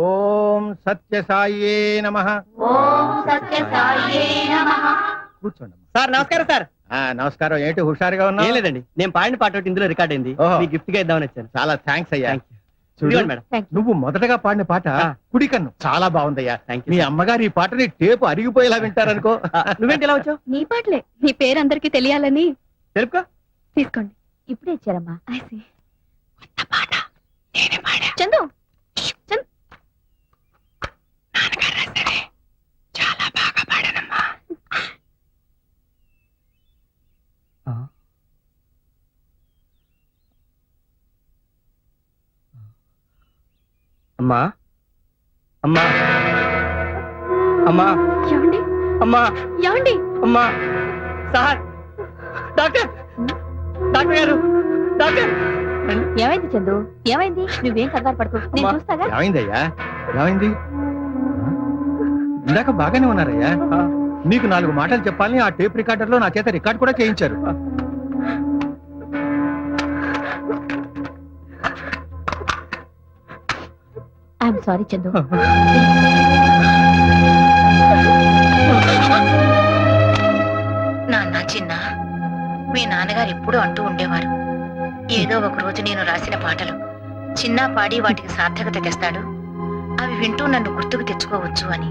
ఓం సత్యసాయే నమః. ఓం సత్యసాయే నమః. కూర్చోండి. సార్ నమస్కారం సార్. నమస్కారం. ఏంటి హుషారుగా ఏం ఉన్నావు? లేదండి, నేను పాడిన పాట ఒకటి ఇందులో రికార్డ్ అయింది, ఓహో. మీకు గిఫ్ట్ గా ఇద్దామని వచ్చాను. చాలా థ్యాంక్స్ అయ్యా. Thank you. చూడు, ఇదిగోండి మేడం. నువ్వు మొదటగా పాడిన పాట కుడి కన్ను చాలా బాగుందయ్యా. Thank you, me sir. అమ్మగారు ఈ పాటని టేపు అరిగిపోయేలా వింటారనుకో. నువ్వేంటి ఇలా వచ్చావు? నీ పాటలే, నీ పేరు అందరికి తెలియాలని. తెలుపుకో. తీసుకోండి. ఇప్పుడే ఇచ్చారమ్మా. చందు, చందు. అమ్మా అమ్మా అమ్మా ఏమండి? అమ్మా ఏమండి? అమ్మా సార్, డాక్టర్ డాక్టర్ గారు, డాక్టర్. ఏమైంది చందు? ఏమైంది? నువ్వేం కంగారు పడుకో, నేను అమ్మా. చూస్తాగా. ఏమైందయ్యా? ఏమైంది? ఇందాక బాగానే ఉన్నారయ్యా. నీకు 4 మాటలు చెప్పాలని ఆ టేప్ రికార్డర్ లో నా చేత రికార్డ్ కూడా చేయించారు. I'm sorry Chandu. నాన్న చిన్న, మీ నాన్నగారు ఎప్పుడూ అంటూ ఉండేవారు, ఏదో ఒక రోజు నేను రాసిన పాటలు చిన్న పాడి వాటికి సార్థకత తెస్తాడు, అవి వింటూ నన్ను గుర్తుకు తెచ్చుకోవచ్చు అని.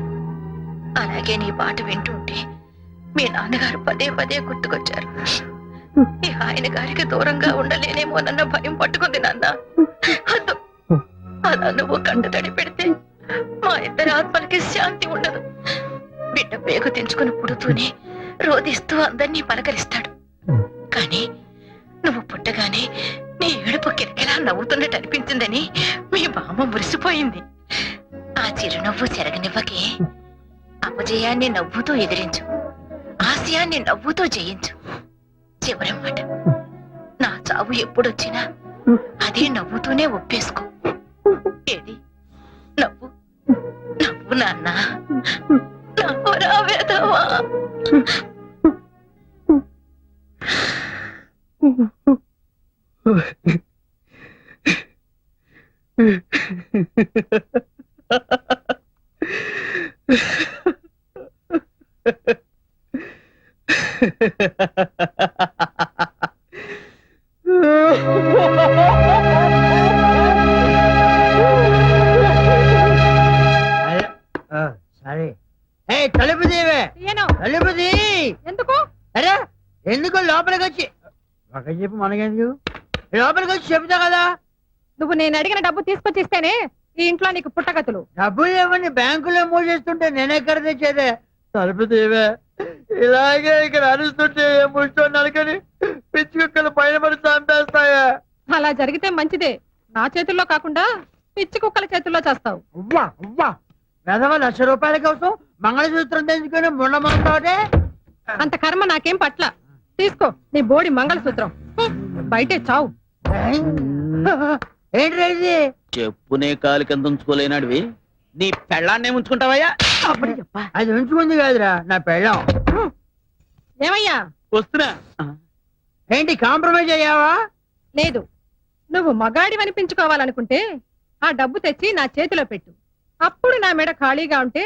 అలాగే నీ పాట వింటూ ఉంటే మీ నాన్నగారు పదే పదే గుర్తుకొచ్చారు. ఈ ఆయన గారికి దూరంగా ఉండలేనేమోనన్న భయం పట్టుకుంది నాన్న. అదో, అలా నువ్వు కంట తడి పెడితే మా ఇద్దరి ఆత్మలకి శాంతి ఉండదు. బిడ్డ పేగు తెంచుకుని పుడుతూనే రోధిస్తూ అందరినీ పలకరిస్తాడు. కానీ నువ్వు పుట్టగానే నీ ఏడుపు కిరకిలా నవ్వుతున్నట్టు అనిపించిందని మీ బామ్మ మురిసిపోయింది. ఆ చిరునవ్వు చెరగనివ్వకే. అపజయాన్ని నవ్వుతూ ఎదిరించు, ఆశయాన్ని నవ్వుతూ జయించు. చివరి మాట, నా చావు ఎప్పుడొచ్చినా అదే నవ్వుతూనే ఒప్పేసుకో. ఏది? నవ్వు నవ్వు నాన్న, నవ్వు రావేదవా. సరే. తలుపు తీవే, తలుపు తీ. ఎందుకు? అరే ఎందుకు లోపలికి వచ్చి ఒక చెప్పు, మనకెందుకు? లోపలికి వచ్చి చెప్తా కదా. నువ్వు నేను అడిగిన డబ్బు తీసుకొచ్చిస్తేనే ఈ ఇంట్లో నీకు పుట్టగతులు. డబ్బులు ఇవ్వండి, బ్యాంకులో మూసేస్తుంటే నేనెక్కడ తెచ్చేదే. తలుపు తీవే. ఇలాగే ఇక్కడ అరుస్తుంటే ముష్టోన్నాను కానీ పిచ్చి కుక్కలు పైన పడి చంపేస్తాయా. అలా జరిగితే మంచిదే, నా చేతుల్లో కాకుండా పిచ్చి కుక్కల చేతుల్లో చేస్తావు. అవ్వా అవ్వా, వెధవ ₹1,00,000 కోసం మంగళసూత్రం తెచ్చుకుని ముండమంటే. అంత కర్మ నాకేం పట్ల. తీసుకో నీ బోడి మంగళసూత్రం, బయటే చావు. ఏంటి ఇది? చెప్పునే కాలు కింద ఉంచుకోలేనాడివి, నీ పెళ్ళాన్నే ఉంచుకుంటావయ్యా? అది ఉంచుకుంది కాదురా నా పెళ్ళం. ఏమయ్యా? వస్తున్నా. ఏంటి కాంప్రమైజ్ అయ్యావా? లేదు, నువ్వు మగాడి అనిపించుకోవాలనుకుంటే ఆ డబ్బు తెచ్చి నా చేతిలో పెట్టు. అప్పుడు నా మెడ ఖాళీగా ఉంటే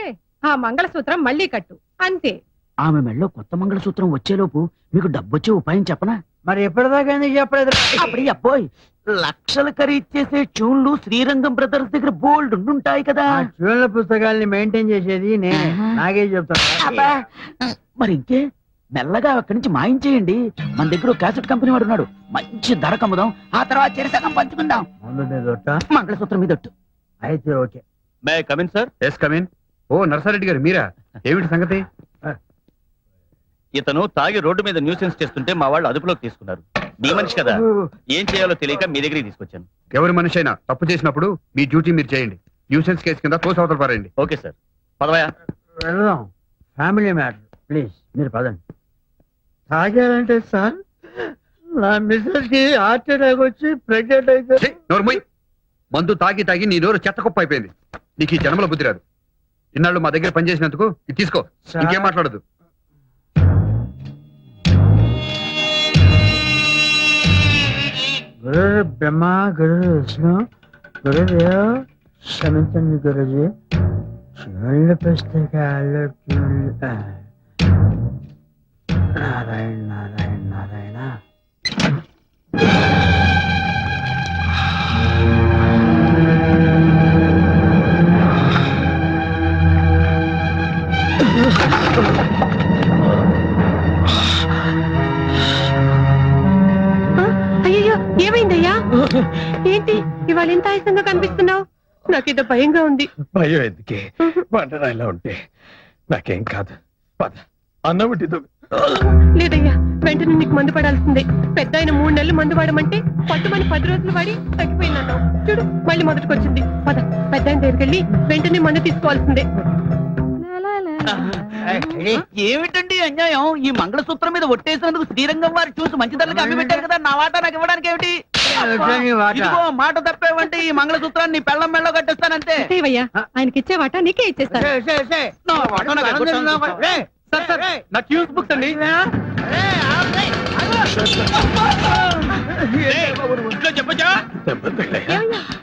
ఆ మంగళసూత్రం మళ్ళీ కట్టు, అంతే. ఆమె మెళ్ళో కొత్త మంగళసూత్రం వచ్చేలోపు మీకు డబ్బొచ్చే ఉపాయం చెప్పనా? మరి ఎప్పటిదాకా ఎందుకు చెప్పలేదు? అప్పుడు అబ్బోయ్, లక్షలు ఖరీదు చేసే ట్యూన్లు శ్రీరంగం బ్రదర్స్ దగ్గర బోల్డ్ ఉంటాయి కదా. ఆ ట్యూన్ల పుస్తకాల్ని మెయింటైన్ చేసేది నేనే. నాకే చెప్తాను. అబ్బా, మరి ఇంకే మెల్లగా అక్కడి నుంచి మాయించేయండి. మన దగ్గర క్యాసెట్ కంపెనీ వాడు ఉన్నాడు, మంచి ధర కమ్ముదాం, ఆ తర్వాత చెరసగం పంచుకుందాం. ముందు మీద ఒట్ట, మంగళసూత్రం మీద ఒట్టు. అయితే okay. May come in sir? Yes come in. ఓ నర్సారెడ్డి గారు మీరా? ఏమిటి సంగతి? ఇతను తాగి రోడ్డు మీద న్యూసెన్స్ చేస్తుంటే మా వాళ్ళు అదుపులోకి తీసుకున్నారు. మీ మనిషి కదా, ఏం చేయాలో తెలియక మీ దగ్గరికి తీసుకొచ్చాను. ఎవరి మనిషి అయినా తప్పు చేసినప్పుడు మీ డ్యూటీ మీరు చేయండి. న్యూసెన్స్ కేసు కింద తోసి అవతల పారేయండి. Okay sir, పదవయా. వెళ్దాం, ఫ్యామిలీ మ్యాటర్. ప్లీజ్ మీరు పదండి. తాగారంటే సార్, నా మిస్సెస్ కి హార్ట్ అటాక్ వచ్చి ప్రెగ్నెంట్ అయితే. ఛీ, నోరు మూయ్. మందు తాగి తాగి నీ నోరు చెత్త కుప్ప అయిపోయింది. నీకు ఈ జన్మలో బుద్ధి రాదు. ఇన్నాళ్ళు మా దగ్గర పనిచేసినందుకు ఇది తీసుకో, ఇంకేం మాట్లాడదు. గురు బ్రహ్మ గురు విష్ణు గురుదేవ్ క్షమించండి గురుజీ చివరి పుస్తకాలు నారాయణ నారాయణ నారాయణ అయ్యో ఏమైందయ్యా? ఏంటి ఇవాళ ఎంత ఆయాసంగా కనిపిస్తున్నావు? నాకేదో భయంగా ఉంది. భయం ఎందుకే బండరాయిలా ఉంటే నాకేం కాదు పద అన్నబుట్టి లేదయ్యా, వెంటనే నీకు మందు పడాల్సిందే. పెద్ద ఆయన 3 నెలలు మందు వాడమంటే పట్టుమని 10 రోజులు వాడి తగ్గిపోయిందన్నావు. చూడు మళ్ళీ మొదటికొచ్చింది. పద పెద్ద ఆయన దగ్గరికి వెళ్ళి వెంటనే మందు తీసుకోవాల్సిందే. ఏమిటండి అన్యాయం? ఈ మంగళసూత్రం మీద ఒట్టేసినందుకు శ్రీరంగం వారు చూసి మంచి ధరలకు అమ్మి పెట్టారు కదా, నా వాటా నాకు ఇవ్వడానికి ఏమిటి? ఇదిగో మాట తప్పేవంటే ఈ మంగళసూత్రాన్ని నీ పెళ్ళం మెళ్ళో కట్టేస్తానంతే. అయ్యా ఆయనకి ఇచ్చే వాటా నీకే ఇచ్చేస్తాను. నా వాటా నాకు ఎగ్గొట్టాలని సార్ నా ట్యూన్స్ బుక్స్ అండి.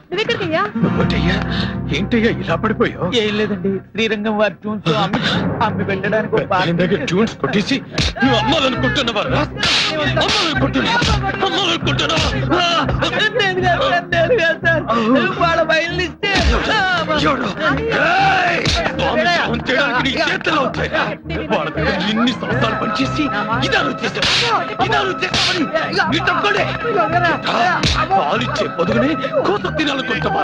నువ్వెక్కడికయ్యా? ఏంటయ్యా ఇలా పడిపోయావు? ఏం లేదండి, శ్రీరంగం వారి ట్యూన్స్ అమ్మి పెట్టడానికి ఒక పాట దగ్గర ట్యూన్స్ కొట్టేసి నువ్వు అమ్మాలనుకుంటున్నావా? వాళ్ళ బయలు ఇస్తే ఎన్ని సంవత్సరాలు పనిచేసి ఇదాలు పాలిచ్చే పొదుగునే కోత తినాలనుకుంటావా?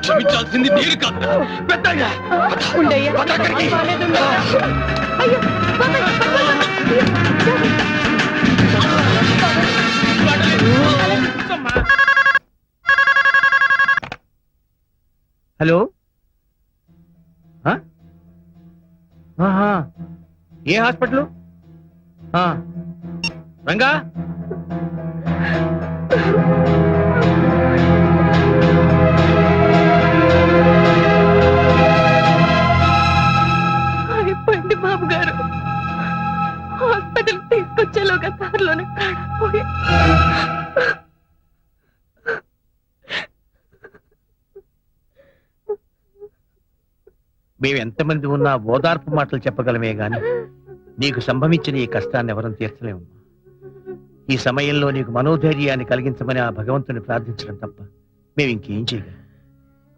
క్షమించాల్సింది నేను కాదు పెద్దయ్యా. ఉండయ్యా. పద అక్కడికి. అయ్యో బాబాయ్, హలో ఏ హాస్పిటల్? రంగా అయిపోయింది బాబు గారు. హాస్పిటల్ తీసుకొచ్చేలోగా కారులోనే ప్రాణపోయి. మేము ఎంతమంది ఉన్నా ఓదార్పు మాటలు చెప్పగలమే గాని నీకు సంభవించిన ఈ కష్టాన్ని ఎవరం తీర్చలేము. ఈ సమయంలో నీకు మనోధైర్యాన్ని కలిగించమని ఆ భగవంతుని ప్రార్థించడం తప్ప మేము ఇంకేం చేయగలం.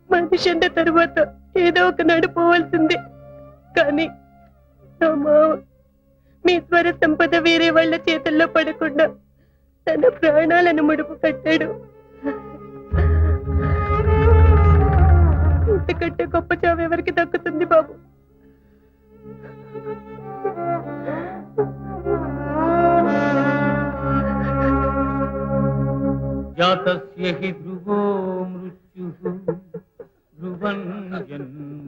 మనిషి అన్న తరువాత ఏదో ఒక నడిపోవాల్సిందే. కానీ నా మావ మీ స్వర సంపద వేరే వాళ్ళ చేతుల్లో పడకుండా తన ప్రాణాలను ముడుపు కట్టాడు. ఇంతకంటే గొప్ప చావు ఎవరికి దక్కుతుంది బాబు? జాతస్య హి ధ్రువో మృత్యుః ధ్రువం జన్మ.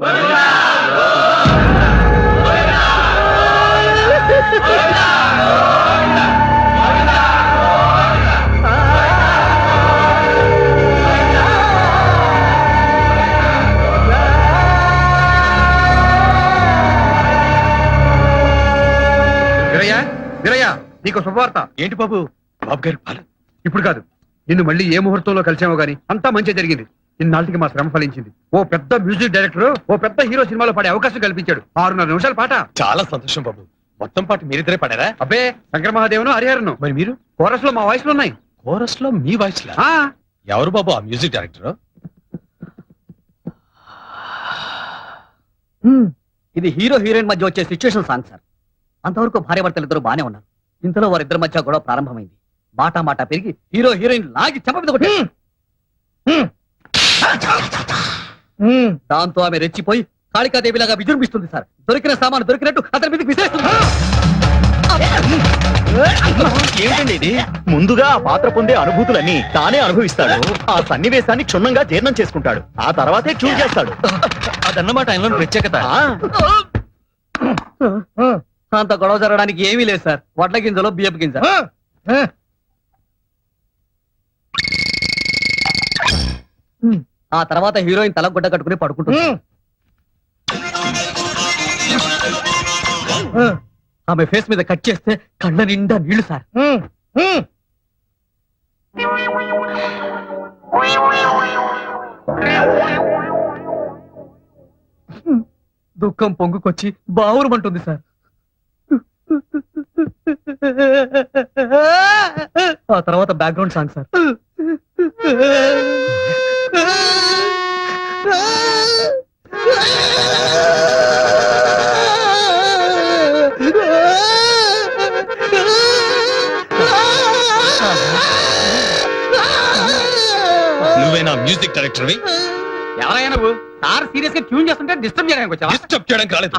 వీరయ్య నీకు శుభవార్త. ఏంటి బాబు? బాబు గారి పాలు ఇప్పుడు కాదు, నిన్ను మళ్ళీ ఏ ముహూర్తంలో కలిసామో గానీ అంతా మంచి జరిగింది. ఇన్నాళ్ళకి మా శ్రమ ఫలించింది. ఓ పెద్ద మ్యూజిక్ డైరెక్టర్ ఓ పెద్ద హీరో సినిమాలో పాడే అవకాశం కల్పించాడు. 6.5 నిమిషాల పాట. చాలా సంతోషం బాబు. మొత్తం పాటు మీరిద్దరే పాడారా? అబ్బే, శంకర మహాదేవను హరిహరను. మరి మీరు? కోరస్ లో మా వాయిస్లు ఉన్నాయి. కోరస్ లో మీ వాయిస్ లా? ఆ ఎవరు బాబు ఆ మ్యూజిక్ డైరెక్టర్? ఇది హీరో హీరోయిన్ మధ్య వచ్చే సిచ్యువేషన్ సాంగ్ సార్. అంతవరకు భార్యాభర్తలు ఇద్దరు బానే ఉన్నారు. ఇంతలో వారిద్దరి మధ్య గొడవ ప్రారంభమైంది. మాట పెరిగి హీరో హీరోయిన్ లాగి చెంప మీద కొట్టారు. దాంతో ఆమె రెచ్చిపోయి కాళికాదేవిలాగా విజృంభిస్తుంది సార్. దొరికిన సామాను దొరికినట్టు అతని మీదకి విసిరేస్తుంది. ఏమిటండి ఇది? ముందుగా ఆ పాత్ర పొందే అనుభూతులన్నీ తానే అనుభవిస్తాడు. ఆ సన్నివేశాన్ని క్షుణ్ణంగా జీర్ణం చేసుకుంటాడు. ఆ తర్వాతే ట్యూన్ చేస్తాడు. అదన్నమాట ఆయనలో ప్రత్యేకత. అంత గొడవ జరగడానికి ఏమీ లేదు సార్. వడ్ల గింజలో బియ్యపు గింజ. ఆ తర్వాత హీరోయిన్ తల గుడ్డ కట్టుకుని పడుకుంటుంది. ఆమె ఫేస్ మీద కట్ చేస్తే కళ్ళ నిండా నీళ్లు సార్. దుఃఖం పొంగుకొచ్చి బావురమంటుంది సార్. ఆ తర్వాత బ్యాక్గ్రౌండ్ సాంగ్ సార్. నువ్వేనా మ్యూజిక్ డైరెక్టర్వి? ఎవరైనా నువ్వు సార్ సీరియస్ గా ట్యూన్ చేస్తుంటే డిస్టర్బ్ చేయడానికి వచ్చావా? డిస్టర్బ్ చేయడానికి రాలేదు.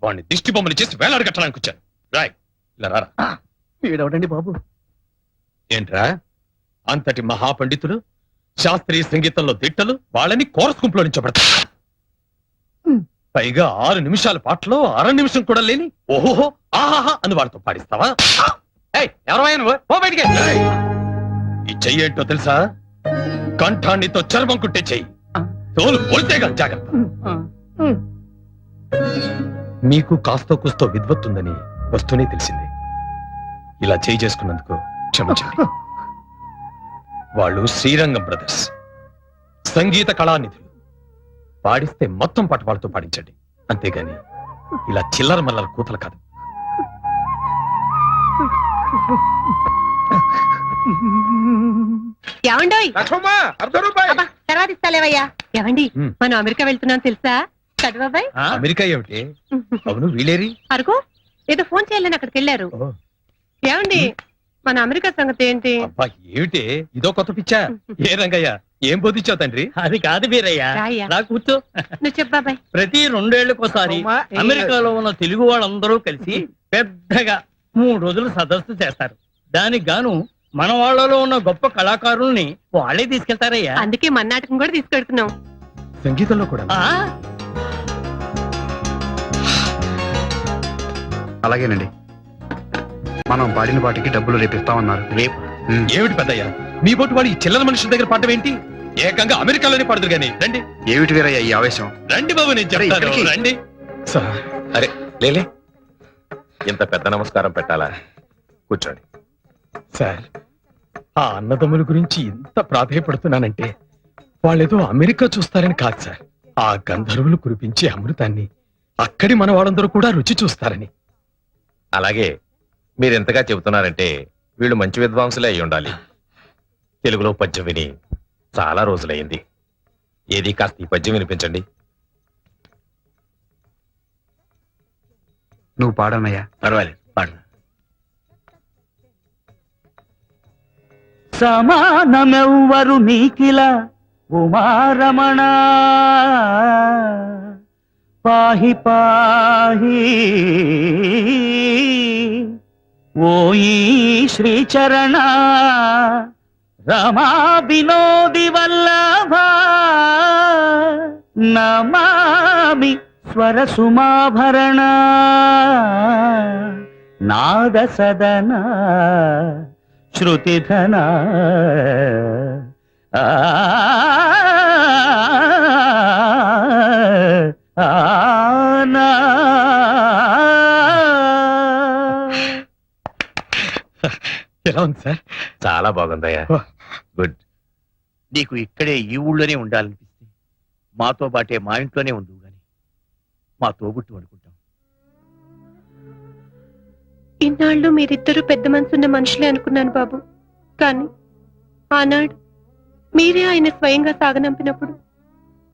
వాడిని దిష్టి బొమ్మలు చేసి వేలాడు కట్టడానికి వచ్చాను. రాయ్ ఇలా రారా. వీడవడండి బాబు. ఏంట్రా అంతటి మహాపండితుడు, శాస్త్రీయ సంగీతంలో దిట్టలు, వాళ్ళని కోరస్ గుంపులో నుంచోబెడతారు. పైగా 6 నిమిషాల పాటలో 6 నిమిషం కూడా లేని ఓహోహో ఆహాహా అని వాళ్ళతో పాడిస్తావా? ఎవరైనా నువ్వు ఓ బయటికి. ఏయ్, ఈ చెయ్యి ఏంటో తెలుసా? కంఠాన్నితో చర్మం కుట్టే చెయ్యి. తోలు పొలితేగా జాగ్రత్త. మీకు కాస్తో కూస్తో విద్వత్తుందని వస్తూనే తెలిసింది. ఇలా చేయి చేసుకున్నందుకు క్షమించండి. వాళ్ళు శ్రీరంగం బ్రదర్స్, సంగీత కళానిధులు. పాడిస్తే మొత్తం పాట వాళ్ళతో పాడించండి, అంతేగాని ఇలా చిల్లర మల్లర కూతలు కాదు. ఏమండోయ్ అబ్బా, తర్వాత ఇస్తాలేవయ్యా. ఏమండి ఉమ్. మనం అమెరికా వెళ్తున్నాం తెలుసా? కదా బాబాయ్? అమెరికా ఏమిటి? అవును వీళ్ళేరి? అరుగు ఏదో ఫోన్ చేయాలని అక్కడికి వెళ్ళారు. ఓ, ఏమండి మన అమెరికా సంగతి ఏంటి? అబ్బా ఏమిటి ఇదో కొత్త పిచ్చా? ఏ రంగయ్య ఏం బోధించావు తండ్రి? అది కాదు వీరయ్యా, రాయ్యా. రా కూర్చో. నువ్వు చెప్పు బాబాయ్. ప్రతి 2 ఏళ్లకోసారి అమెరికాలో ఉన్న తెలుగు వాళ్ళందరూ కలిసి పెద్దగా 3 రోజులు సదస్సు చేస్తారు. దానికి గాను మన వాళ్ళలో ఉన్న గొప్ప కళాకారుల్ని వాళ్ళే తీసుకెళ్తారయ్యా. అందుకే మన నాటకం కూడా తీసుకెడుతున్నాం. సంగీతంలో కూడా ఆ, అలాగేనండి. మనం పాడిన పాటికి డబ్బులు రేపిస్తామన్నారు. రేపు ఏమిటి పెద్దయ్య మీ బోటు వాడు ఈ చిల్లర మనుషుల దగ్గర పాడడం ఏంటి? ఏకంగా అమెరికాలోనే పడదు గాని రండి. ఏమిటి వీరయ్య ఈ ఆవేశం? రండి బాబు నేను చెప్తాను. ఇక్కడికి. రండి సార్. అరే లేలే, ఇంత పెద్ద నమస్కారం పెట్టాలా? కూర్చోండి. సార్ ఆ అన్నదమ్ముల గురించి ఇంత ప్రాధేయపడుతున్నానంటే వాళ్ళేదో అమెరికా చూస్తారని కాదు సార్. ఆ గంధర్వులు కురిపించే అమృతాన్ని అక్కడి మన వాళ్ళందరూ కూడా రుచి చూస్తారని. అలాగే మీరు ఎంతగా చెబుతున్నారంటే వీళ్ళు మంచి విద్వాంసులే అయి ఉండాలి. తెలుగులో పద్యం విని చాలా రోజులైంది. ఏది కాస్త ఈ పద్యం వినిపించండి. నువ్వు పాడనయ్యా. పర్వాలేదు పాడు. సమానమెవ్వరు నీకిల ఉమారమణ పాహి పాహి ఓయి శ్రీచరణ రమా వినోది వల్లభ నమామి స్వర సుమాభరణ నాద సదన శృతిధన ఎలా ఉంది సార్? చాలా బాగుందయ్యా. గుడ్. నీకు ఇక్కడే ఈ ఊళ్ళోనే ఉండాలనిపిస్తే మాతో పాటే మా ఇంట్లోనే ఉండు గాని మా తోబుట్టు అనుకుంటాం. ఇన్నాళ్ళు మీరిద్దరూ పెద్ద మనసున్న మనుషులే అనుకున్నాను బాబు. కానీ ఆనాడు మీరే ఆయన స్వయంగా సాగనంపినప్పుడు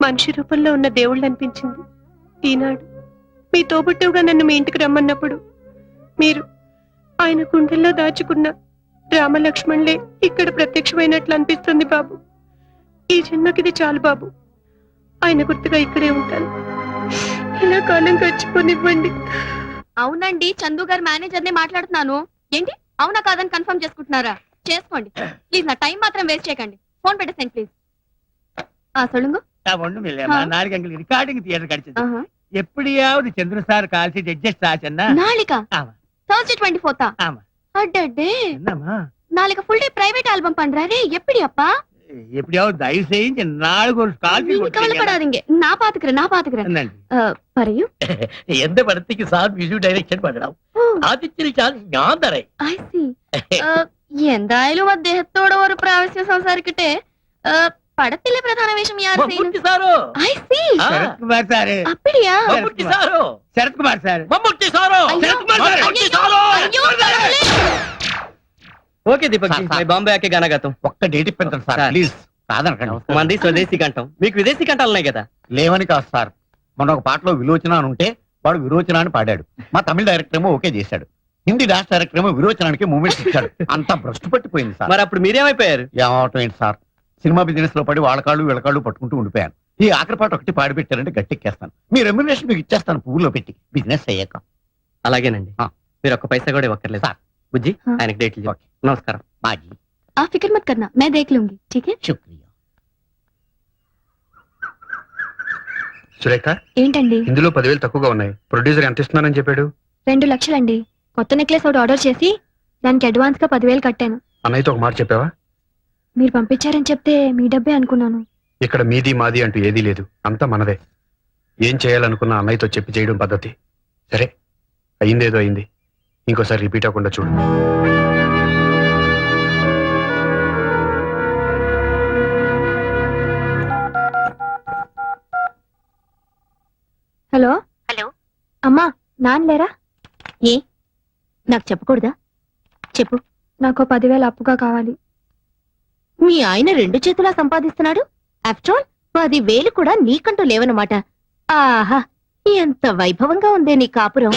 మనిషి రూపంలో ఉన్న దేవుళ్ళు అనిపించింది. ఈనాడు మీ తోబుట్టువుగా నన్ను మీ ఇంటికి రమ్మన్నప్పుడు మీరు ఆయన గుండెల్లో దాచుకున్న రామలక్ష్మణులే ఇక్కడ ప్రత్యక్షమైనట్లు అనిపిస్తుంది బాబు. ఈ జన్మకిది చాలు బాబు. ఆయన గుర్తుగా ఇక్కడే ఉంటాను. ఇలా కాలం గడిచిపోనివ్వండి. అవునండి, చందు గారు మేనేజర్ నే మాట్లాడుతున్నాను. ఏంటి అవునా కాదని కన్ఫర్మ్ చేసుకుంటున్నారా? చేసుకోండి ప్లీజ్, నా టైం మాత్రం వేస్ట్ చేయకండి. ఫోన్ పెట్టేసేయండి ప్లీజ్. சொல்லுங்க. ஒண்ணும் இல்லையம்மா, நாளைக்கு எங்களுக்கு ரிகார்டிங் தியேட்டர் கிடைச்சது. ஆஹா. எப்படியாவது சந்திர சார் கால் சீட் அட்ஜஸ்ட் ஆச்சுன்னா. நாளைக்கா? ஆமா. Thursday 24th. ஆமா. அடடே, என்னம்மா நாளைக்கு ஃபுல் டே பிரைவேட் ஆல்பம் பண்றாரே, எப்படி அப்பா? எப்படியாவது தயவு செஞ்சு நாளைக்கு ஒரு கால் நீங்க கவலைப்படாதீங்க, நான் பாத்துக்கிறேன். പറയൂ. எந்த படத்துக்கு சார் மியூசிக் டைரக்ஷன் பண்ணலாம்? ആദ്യത്തിൽ ഞാൻ തരാം. എന്തായാലും അദ്ദേഹത്തോട് ഒരു പ്രാവശ്യം സംസാരിക്കട്ടെ. படத்திலே பிரதான வேஷம் யார் మమ్ముట్టి సారు ఐ సీ ఆ. శరత్ కుమార్ సార్ அப்படியா Mammootty sir Sarath Kumar sir Mammootty sir అయ్యో, మమ్ముట్టి సారు అయ్యో, తగలే. ఓకే దీపక్ జీ, मैं బాంబే ఆకే గానా గాతా हूं ఒక్క డేట్ ఇప్పించండి సార్ సార్. ప్లీజ్ కాదనకండి మంది స్వదేశీ కంఠం మీకు విదేశీ కంఠాలు ఉన్నాయి కదా లేవని కాదు సార్ మొన్న ఒక పాటలో విలోచన అని ఉంటే వాడు విరోచన అని పాడాడు మా తమిళ డైరెక్టర్ ఏమో ఓకే చేశాడు హిందీ డాన్స్ డైరెక్టర్ ఏమో విరోచనానికి మూమెంట్స్ ఇచ్చాడు అంతా భ్రష్టు పట్టిపోయింది సార్ మరి అప్పుడు మీరేమైపోయారు ఏమవటం ఏంటి సార్ సినిమా బిజినెస్ లో పడి వాళ్ళకాళ్ళు వీళ్ళకాళ్ళు పట్టుకుంటూ ఉండిపోయాను ఈ ఆఖరి పాట ఒకటి పాడి పెట్టారంటే గట్టెక్కేస్తాను మీ రెమ్యునరేషన్ మీకు ఇచ్చేస్తాను పువ్వులో పెట్టి బిజినెస్ అయ్యాక అలాగేనండి ఆ. మీరు ఒక్క పైసా కూడా ఇవ్వక్కర్లేదు సార్. బుజ్జి ఆ. ఆయనకి డేట్లు చెప్పు. ఓకే. నమస్కారం మాజీ आप फिक्र मत करना मैं देख लूंगी ठीक है శుక్రియా సురేఖ ఏంటండి ఇందులో 10,000 తక్కువగా ఉన్నాయి ప్రొడ్యూసర్ ఎంత ఇస్తున్నానని చెప్పాడు 2 లక్షలండి కొత్త నెక్లెస్ ఒకటి ఆర్డర్ చేసి దానికి అడ్వాన్స్ గా 10,000 కట్టాను అన్నయ్యతో ఒక మాట చెప్పావా మీరు పంపించారని చెప్తే మీ డబ్బే అనుకున్నాను ఇక్కడ మీది మాది అంటూ ఏదీ లేదు అంతా మనదే ఏం చేయాలనుకున్న అన్నయ్యతో చెప్పి చేయడం పద్ధతి సరే అయిందేదో అయింది ఇంకోసారి రిపీట్ అవ్వకుండా చూడు హలో హలో అమ్మా నాన్న లేరా ఏ నాకు చెప్పకూడదా చెప్పు నాకు 10,000 అప్పుగా కావాలి మీ ఆయన 2 చేతులా సంపాదిస్తున్నాడు ఆఫ్టర్ ఆల్ 10,000 కూడా నీకంటూ లేవనమాట ఆహా ఎంత వైభవంగా ఉందే నీ కాపురం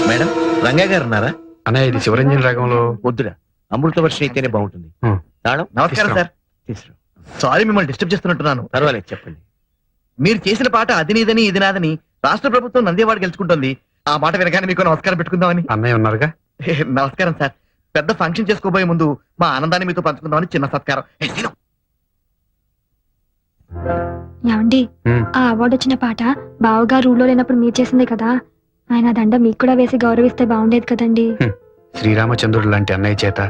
మేడం రంగా గారు ఉన్నారా అన్నయ్య ఇది శివరంజన్ రాగంలో వద్దురా అమృత వర్షం అయితేనే బాగుంటుంది హ్మ్. తాళం నమస్కారం సార్. తీసుకురా సారీ మిమ్మల్ని డిస్టర్బ్ చేస్తున్నట్టున్నాను పర్వాలేదు చెప్పండి మీరు చేసిన పాట అది నీదని ఇది నాదని రాష్ట్ర ప్రభుత్వం నందేవాడ గెలుచుకుంటుంది ఆ మాట వినగానే మీకు నమస్కారం పెట్టుకుందామని అన్నయ్య ఉన్నారుగా నమస్కారం సార్ పెద్ద ఫంక్షన్ చేసుకోబోయే ముందు మా ఆనందాన్ని మీతో పంచుకుందామని చిన్న సత్కారం ఏమండి హ్మ్. ఆ అవార్డు వచ్చిన పాట బావగా రూల్లో లేనప్పుడు మీరు చేసిందే కదా ఆయన దండ మీకు కూడా వేసి గౌరవిస్తే బాగుండేది కదండి శ్రీరామచంద్రుడు లాంటి అన్నయ్య చేత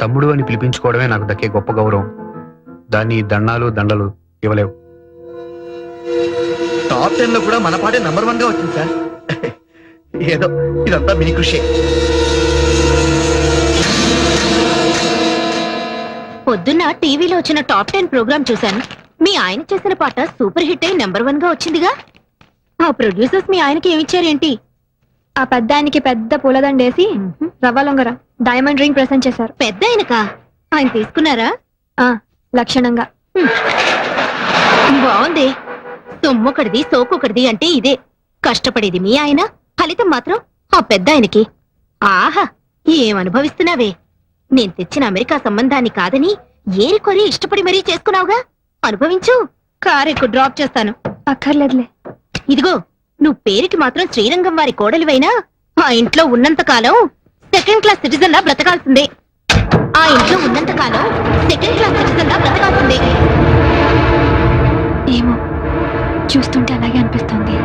తమ్ముడు అని పిలిపించుకోవడమే నాకు దక్కే గొప్ప గౌరవం దాన్ని దండాలు దండలు ఇవ్వలేవు టాప్ 10 లో కూడా మన పాటే నంబర్ 1 గా వచ్చింది సార్ ఏదో ఇదంతా మీ కృషి పొద్దున్న టీవీలో వచ్చిన టాప్ 10 ప్రోగ్రామ్ చూశాను మీ ఆయన చేసిన పాట సూపర్ హిట్ అయి నెంబర్ 1 గా వచ్చిందిగా ఆ ప్రొడ్యూసర్స్ మీ ఆయనకి ఏమిచ్చారేంటి ఆ పెద్ద ఆయనకి పెద్ద పూలదండేసి రవ్వ లొంగర డైమండ్ రింగ్ ప్రెసెంట్ చేశారు పెద్ద ఆయనకా ఆయన తీసుకున్నారా లక్షణంగా బాగుంది సొమ్మొకటిది సోకొకటిది అంటే ఇదే కష్టపడేది మీ ఆయన ఫలితం మాత్రం ఆ పెద్ద ఆయనకి ఆహా ఏం అనుభవిస్తున్నావే నేను తెచ్చిన అమెరికా సంబంధాన్ని కాదని ఏరికొరి ఇష్టపడి మరీ చేసుకున్నావుగా అనుభవించు కారెక్కు డ్రాప్ చేస్తాను అక్కర్లేదులే ఇదిగో నువ్వు పేరుకి మాత్రం శ్రీరంగం వారి కోడలివైనా ఆ ఇంట్లో ఉన్నంత కాలం సెకండ్ క్లాస్ సిటిజన్ లా బ్రతకాల్సిందే ఆ ఇంట్లో ఉన్నంత కాలం సెకండ్ క్లాస్ సిటిజన్ లా బ్రతకాల్సిందే ఏమో చూస్తుంటే అలాగే అనిపిస్తుంది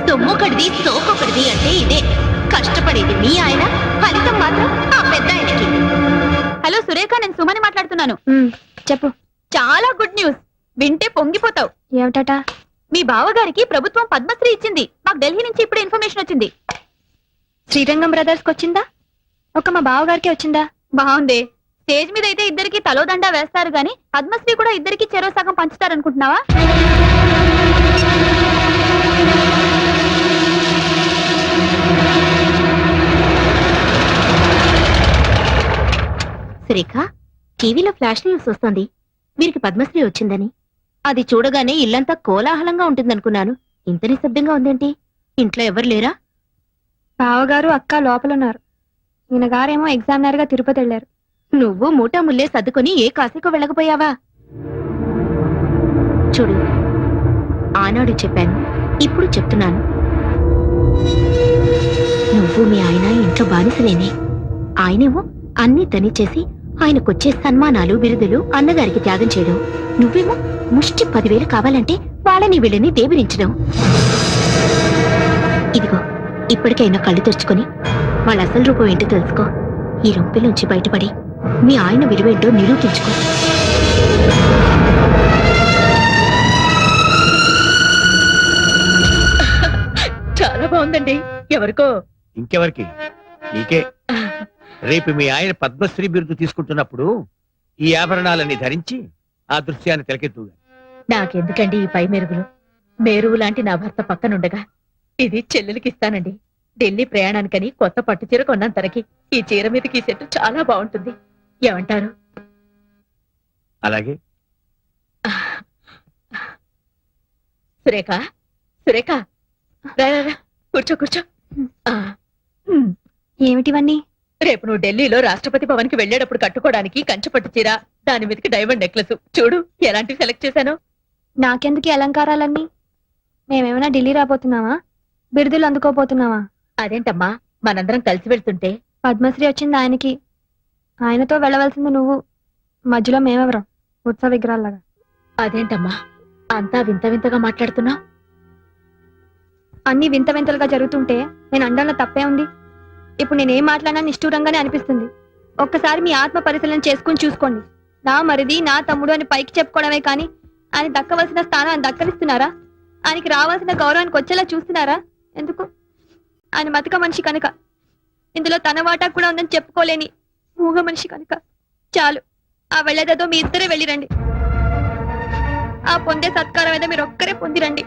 సొమ్మొకటిది సోకొకటిది అంటే ఇదే కష్టపడేది మీ ఆయన ఫలితం మాత్రం ఆ పెద్ద ఆయనకి హలో సురేఖ నేను సుమని మాట్లాడుతున్నాను చెప్పు చాలా గుడ్ న్యూస్ వింటే పొంగిపోతావు ఏమిటట మీ బావగారికి ప్రభుత్వం పద్మశ్రీ ఇచ్చింది మాకు ఢిల్లీ నుంచి ఇప్పుడు ఇన్ఫర్మేషన్ వచ్చింది శ్రీరంగం బ్రదర్స్ కి వచ్చిందా ఒక మా బావగారికి వచ్చిందా బాగుంది స్టేజ్ మీద అయితే ఇద్దరికి తలోదండా వేస్తారు గాని పద్మశ్రీ కూడా ఇద్దరికి చెరో సగం పంచుతారనుకుంటున్నావా సురేఖ టీవీలో ఫ్లాష్ న్యూస్ వస్తుంది వీరికి పద్మశ్రీ వచ్చిందని అది చూడగానే ఇల్లంతా కోలాహలంగా ఉంటుందనుకున్నాను. ఇంత నిశ్శబ్దంగా ఉందేంటి? ఇంట్లో ఎవరు లేరా? బావగారు అక్క లోపలున్నారు. ఈయన గారేమో ఎగ్జామినర్ గా తిరుపతి వెళ్లారు. నువ్వు మూటా ముల్లే సర్దుకొని ఏ కాశీకో వెళ్ళకపోయావా? చూడు, ఆనాడు చెప్పాను, ఇప్పుడు చెప్తున్నాను. నువ్వు మీ ఆయన ఇంట్లో బానిసలేనే. ఆయనేమో అన్ని తనిచేసి ఆయనకొచ్చే సన్మానాలు బిరుదులు అన్నగారికి త్యాగం చేయడం. నువ్వేమో ముష్టి 10,000 కావాలంటే వాళ్ళని వీళ్ళని దేవిరించడం. ఇదిగో, ఇప్పటికైనా కళ్ళు తెరుచుకొని వాళ్ళ అసలు రూపం ఏంటో తెలుసుకో. ఈ రొంపిలోంచి బయటపడి మీ ఆయన విలువేంటో నిరూపించుకో. చాలా బాగుందండి. ఎవరికో ఇంకెవరికి? నీకే. రేపు మీ ఆయన పద్మశ్రీ బిరుదు తీసుకుంటున్నప్పుడు ఈ ఆభరణాలన్నీ ధరించి ఆ దృశ్యాన్ని తిలకెత్తుగా. నాకెందుకండి ఈ పై మెరుగులు? మేరువు లాంటి నా భర్త పక్కనుండగా ఇది చెల్లెలకి ఇస్తానండి. ఢిల్లీ ప్రయాణానికని కొత్త పట్టు చీర కొన్నాను తనకి. ఈ చీర మీదకి ఈ సెట్ చాలా బాగుంటుంది. ఏమంటారు? అలాగే. సురేఖ, సురేఖ, రా రా, రా. కూర్చో కూర్చో. ఆ, ఏమిటివన్నీ? రేపు నువ్వు ఢిల్లీలో రాష్ట్రపతి భవన్ కి వెళ్లేటప్పుడు కట్టుకోవడానికి కంచుపట్టు చీర, దాని మీదకి డైమండ్ నెక్లెస్. చూడు ఎలాంటివి సెలెక్ట్ చేశాను. నాకెందుకు ఈ అలంకారాలన్నీ? మేమేమైనా ఢిల్లీ రాబోతున్నావా? బిరుదులు అందుకోపోతున్నావా? అదేంటమ్మా, మనందరం కలిసి వెళ్తుంటే పద్మశ్రీ వచ్చింది ఆయనకి, ఆయనతో వెళ్ళవలసింది నువ్వు. మధ్యలో మేమెవరం? ఉత్సవ విగ్రహాల్లాగా. అదేంటమ్మా అంతా వింత వింతగా మాట్లాడుతున్నా? అన్ని వింత వింతలుగా జరుగుతుంటే నేను అండంలో తప్పే ఉంది. ఇప్పుడు నేనేం మాట్లాడినా నిష్ఠూరంగానే అనిపిస్తుంది. ఒక్కసారి మీ ఆత్మ పరిశీలన చేసుకుని చూసుకోండి. నా మరిది, నా తమ్ముడు అని పైకి చెప్పుకోవడమే కానీ ఆయన దక్కవలసిన స్థానం ఆయన దక్కలిస్తున్నారా? ఆయనకి రావాల్సిన గౌరవానికి వచ్చేలా చూస్తున్నారా? ఎందుకు? ఆయన మతక మనిషి కనుక, ఇందులో తన వాటా కూడా ఉందని చెప్పుకోలేని మూగ మనిషి కనుక. చాలు, ఆ వెళ్ళేదేదో మీ ఇద్దరే వెళ్ళిరండి. ఆ పొందే సత్కారం ఏదో మీరు ఒక్కరే పొందిరండి.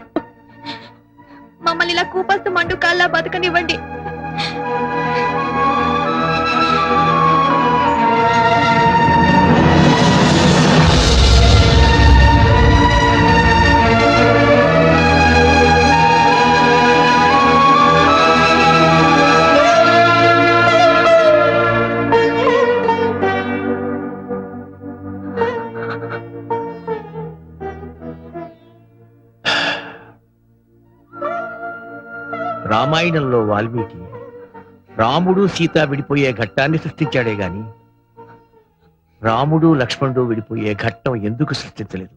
మమ్మల్ని ఇలా కూపస్తు మండు కాల్లా బతకనివ్వండి. రామాయణంలో వాల్మీకి రాముడు సీత విడిపోయే ఘట్టాన్ని సృష్టించాడే గాని రాముడు లక్ష్మణుడు విడిపోయే ఘట్టం ఎందుకు సృష్టించలేదు?